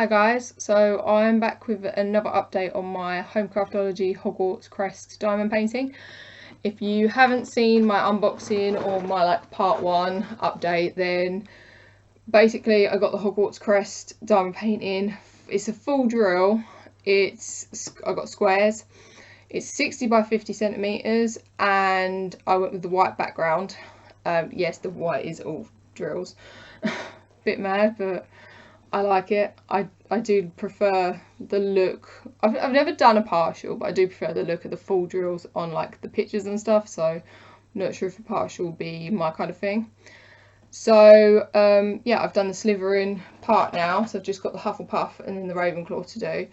Hi guys, so I'm back with another update on my home Craftology Hogwarts Crest diamond painting. If you haven't seen my unboxing or my part 1 update, then basically I got the Hogwarts Crest diamond painting. It's a full drill. I got squares. It's 60 by 50 centimeters, and I went with the white background. Yes, the white is all drills. Bit mad, but I like it. I do prefer the look. I've never done a partial, but I do prefer the look of the full drills on like the pictures and stuff. So I'm not sure if a partial will be my kind of thing. So yeah, I've done the Slytherin part now. So I've just got the Hufflepuff and then the Ravenclaw to do.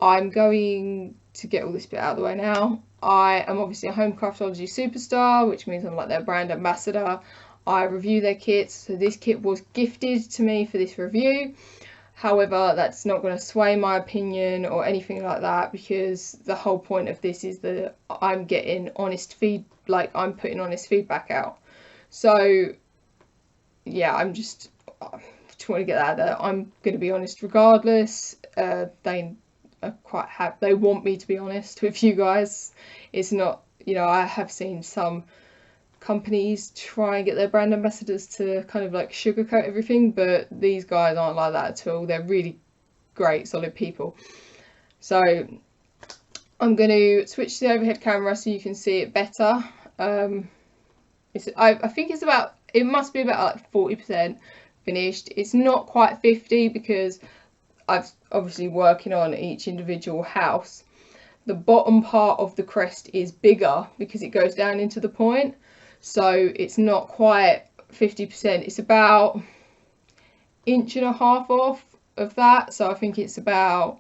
I'm going to get all this bit out of the way now. I am obviously a home Craftology superstar, which means I'm like their brand ambassador. I review their kits, so this kit was gifted to me for this review. However, that's not going to sway my opinion or anything like that, because the whole point of this is that I'm getting honest I'm putting honest feedback out. So yeah, I just want to get that out there. I'm going to be honest regardless. They are quite happy. They want me to be honest with you guys. It's not, I have seen some companies try and get their brand ambassadors to kind of like sugarcoat everything, but these guys aren't like that at all. They're really great, solid people. So I'm going to switch to the overhead camera so you can see it better. I think it must be about like 40% finished. It's not quite 50 because I've obviously working on each individual house. The bottom part of the crest is bigger because it goes down into the point. So it's not quite 50%. It's about 1.5 inches off of that. So I think it's about,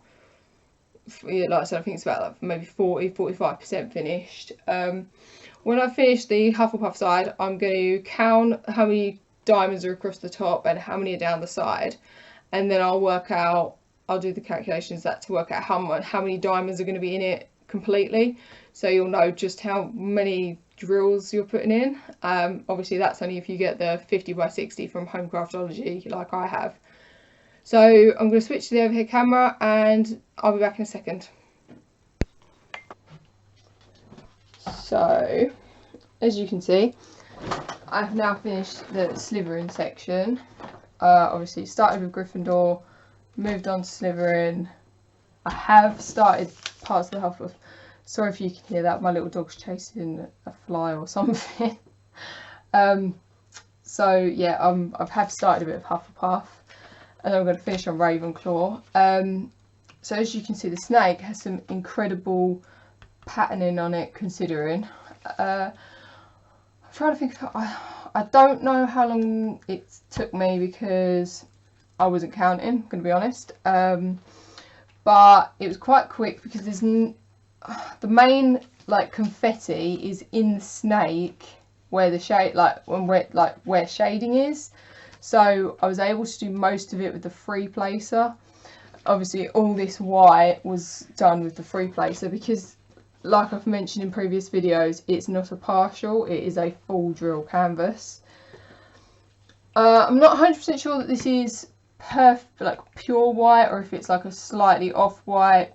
like I said, I think it's about like maybe 40-45% finished. When I finish the Hufflepuff side, I'm going to count how many diamonds are across the top and how many are down the side, and then I'll do the calculations to work out how many diamonds are going to be in it completely, so you'll know just how many drills you're putting in. Obviously that's only if you get the 50 by 60 from Home Craftology like I have. So I'm going to switch to the overhead camera and I'll be back in a second. So as you can see, I've now finished the Slytherin section. Obviously started with Gryffindor, moved on to Slytherin. I have started parts of the Hufflepuff. Sorry if you can hear that, my little dog's chasing a fly or something. So yeah, I have started a bit of Hufflepuff, and I'm going to finish on Ravenclaw. So as you can see, the snake has some incredible patterning on it, considering. I'm trying to think, I don't know how long it took me because I wasn't counting, I'm going to be honest. But it was quite quick because the main confetti is in the snake where the shade where shading is, so I was able to do most of it with the free placer. Obviously all this white was done with the free placer because, like I've mentioned in previous videos, it's not a partial, it is a full drill canvas. I'm not 100% sure that this is pure white or if it's like a slightly off white.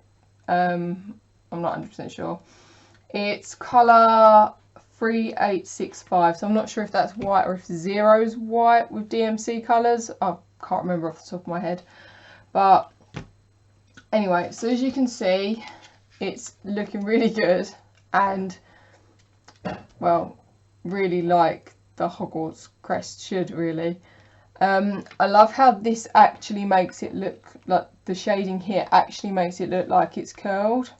I'm not 100% sure. It's colour 3865, so I'm not sure if that's white or if zero's white with DMC colours. I can't remember off the top of my head. But anyway, so as you can see, it's looking really good, and well, really like the Hogwarts crest should really. I love how this actually makes it look like the shading here actually makes it look like it's curled.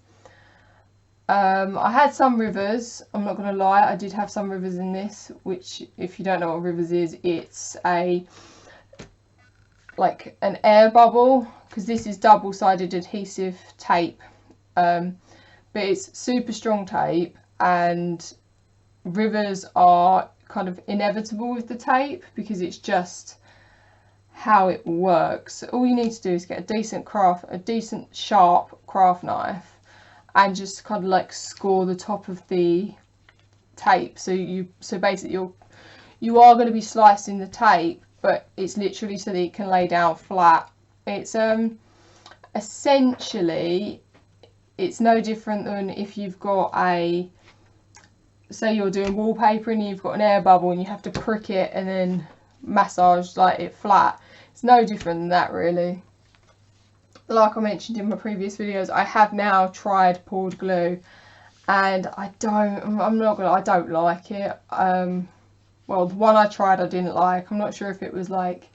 I had some rivers, I'm not going to lie, I did have some rivers in this, which if you don't know what rivers is, it's an air bubble, because this is double-sided adhesive tape, but it's super strong tape, and rivers are kind of inevitable with the tape because it's just how it works. All you need to do is get a decent sharp craft knife and just kind of score the top of the tape. So basically you are going to be slicing the tape, but it's literally so that it can lay down flat. It's essentially it's no different than if you've got a, say you're doing wallpaper and you've got an air bubble and you have to prick it and then massage like it flat. It's no different than that really. Like I mentioned in my previous videos, I have now tried poured glue and I don't like it. Well, the one I tried I didn't like. I'm not sure if it was like,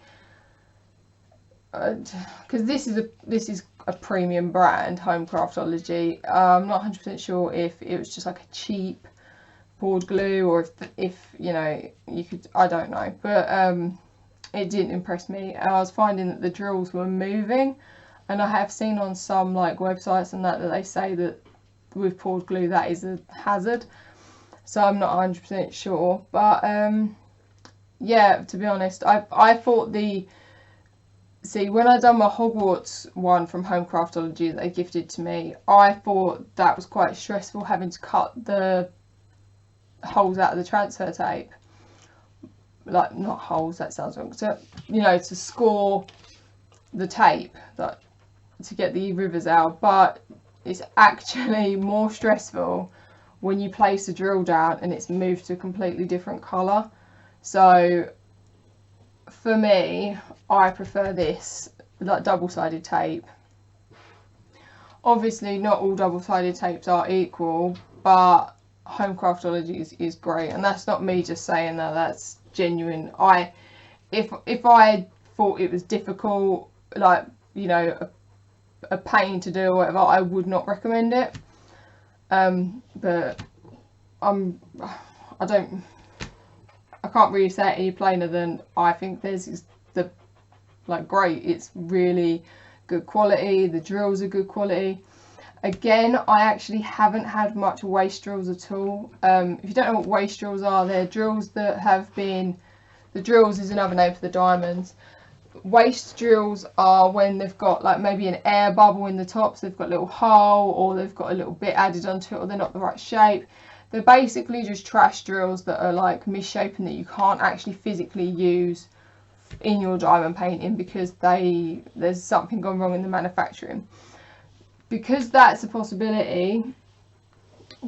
because this is a premium brand, Craftology. I'm not 100% sure if it was just like a cheap poured glue or if you know, you could, I don't know, but it didn't impress me. And I was finding that the drills were moving, and I have seen on some like websites and that they say that with poured glue that is a hazard, so I'm not 100% sure. But yeah, to be honest, I thought when I done my Hogwarts one from Craftology that they gifted to me, I thought that was quite stressful, having to cut the holes out of the transfer tape. Like, not holes, that sounds wrong, so you know, to score the tape that to get the rivers out. But it's actually more stressful when you place the drill down and it's moved to a completely different colour. So for me, I prefer this, like double-sided tape. Obviously not all double-sided tapes are equal, but Craftology is great, and that's not me just saying that, that's genuine. If I thought it was difficult, like, you know, a pain to do or whatever, I would not recommend it. But I can't really say it any plainer than I think this is great. It's really good quality. The drills are good quality. Again, I actually haven't had much waste drills at all. If you don't know what waste drills are, they're drills that have been, the drills is another name for the diamonds. Waste drills are when they've got like maybe an air bubble in the top, so they've got a little hole, or they've got a little bit added onto it, or they're not the right shape. They're basically just trash drills that are like misshapen, that you can't actually physically use in your diamond painting because there's something gone wrong in the manufacturing. Because that's a possibility,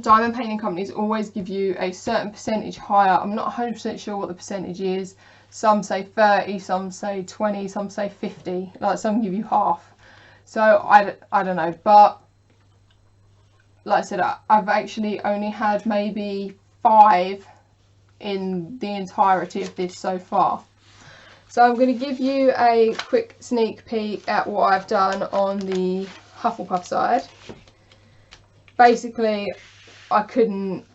diamond painting companies always give you a certain percentage higher. I'm not 100% sure what the percentage is. Some say 30, some say 20, some say 50. Like, some give you half. So I don't know, but like I said, I've actually only had maybe 5 in the entirety of this so far. So I'm going to give you a quick sneak peek at what I've done on the Hufflepuff side. Basically, I couldn't,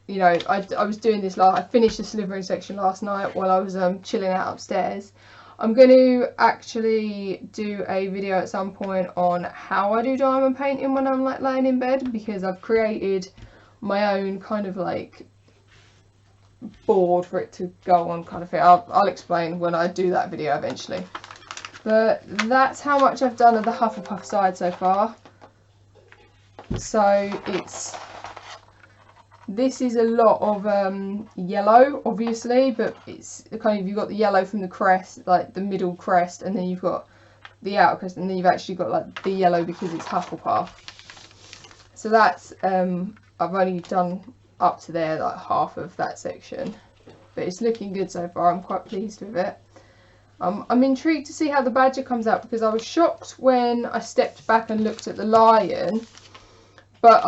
you know, I was doing this I finished the Slytherin section last night while I was chilling out upstairs. I'm going to actually do a video at some point on how I do diamond painting when I'm like laying in bed, because I've created my own kind of like board for it to go on kind of thing. I'll explain when I do that video eventually. But that's how much I've done of the Hufflepuff side so far. So this is a lot of yellow, obviously, but it's kind of, you've got the yellow from the crest, like the middle crest, and then you've got the outer crest, and then you've actually got like the yellow because it's Hufflepuff. So that's I've only done up to there, like half of that section, but it's looking good so far. I'm quite pleased with it. I'm intrigued to see how the badger comes out, because I was shocked when I stepped back and looked at the lion, but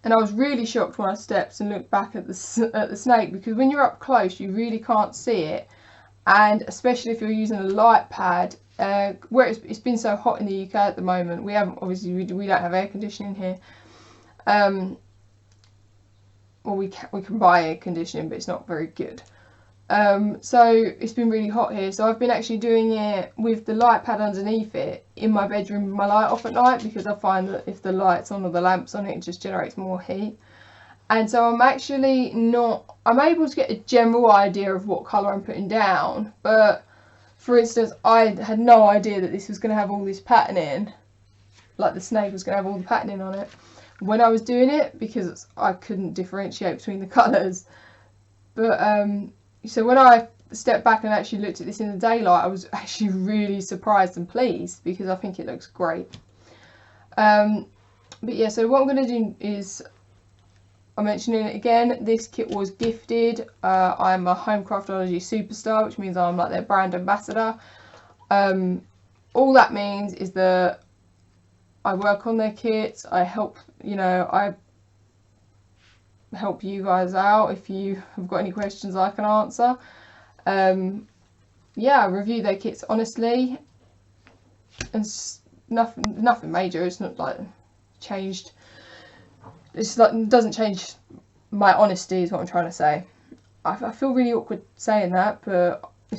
and I was really shocked when I stepped and looked back at the snake, because when you're up close you really can't see it, and especially if you're using a light pad, where it's been so hot in the UK at the moment. We don't have air conditioning here. Well, we can buy air conditioning, but it's not very good. So it's been really hot here, so I've been actually doing it with the light pad underneath it in my bedroom with my light off at night, because I find that if the light's on or the lamp's on, it just generates more heat. And so I'm able to get a general idea of what colour I'm putting down, but for instance, I had no idea that this was going to have all this patterning, like the snake was going to have all the patterning on it when I was doing it, because I couldn't differentiate between the colours. But so when I stepped back and actually looked at this in the daylight, I was actually really surprised and pleased because I think it looks great. But yeah, so what I'm going to do is, I'm mentioning it again, this kit was gifted. I'm a Home Craftology superstar, which means I'm like their brand ambassador. All that means is that I work on their kits, I help, you know, I help you guys out if you have got any questions I can answer. Yeah, I review their kits honestly, and nothing major. It's not like changed. It's like, it doesn't change my honesty is what I'm trying to say. I feel really awkward saying that, but do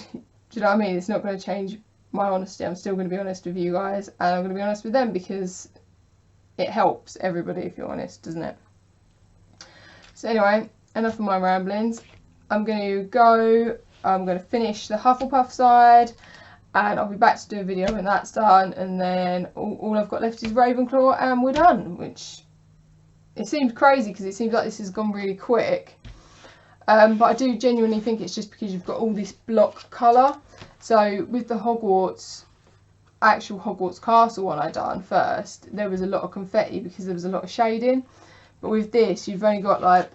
you know what I mean? It's not going to change my honesty. I'm still going to be honest with you guys, and I'm going to be honest with them because it helps everybody if you're honest, doesn't it? So anyway, enough of my ramblings. I'm going to finish the Hufflepuff side, and I'll be back to do a video when that's done, and then all I've got left is Ravenclaw and we're done, which it seems crazy because it seems like this has gone really quick. But I do genuinely think it's just because you've got all this block colour. So with the actual Hogwarts Castle one I done first, there was a lot of confetti because there was a lot of shading. But with this, you've only got like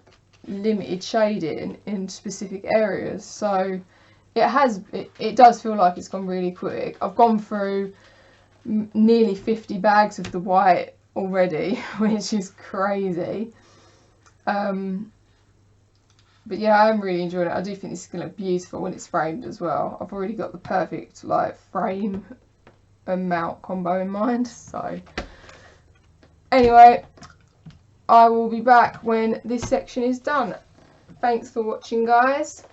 limited shading in specific areas. So it does feel like it's gone really quick. I've gone through nearly 50 bags of the white already, which is crazy. But yeah, I'm really enjoying it. I do think this is going to look beautiful when it's framed as well. I've already got the perfect like frame and mount combo in mind. So anyway, I will be back when this section is done. Thanks for watching, guys.